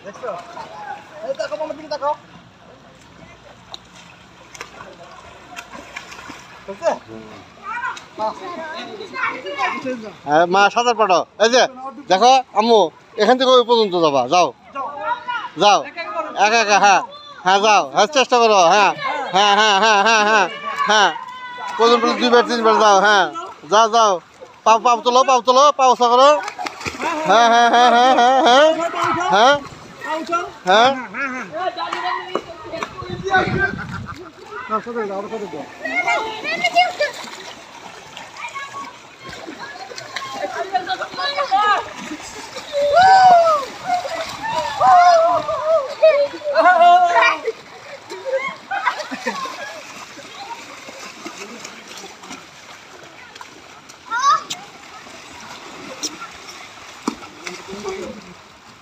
দেখছো এই দেখো মামার দিকে দেখো বুঝছে হ্যাঁ মা সাঁতার পাঠো এই যে দেখো আম্মু এখান থেকে ওই পর্যন্ত যাবা যাও যাও একা একা হ্যাঁ হ্যাঁ যাও হ্যাঁ চেষ্টা করো হ্যাঁ হ্যাঁ হ্যাঁ হ্যাঁ হ্যাঁ হ্যাঁ হ্যাঁ প্রথম প্রথম 2 বার 3 বার যাও হ্যাঁ যাও যাও পাও তোলো পাও উঁচা করো হ্যাঁ হ্যাঁ হ্যাঁ হ্যাঁ হ্যাঁ হ্যাঁ হ্যাঁ হ্যাঁ না সাথে দাও সাথে দাও Woo!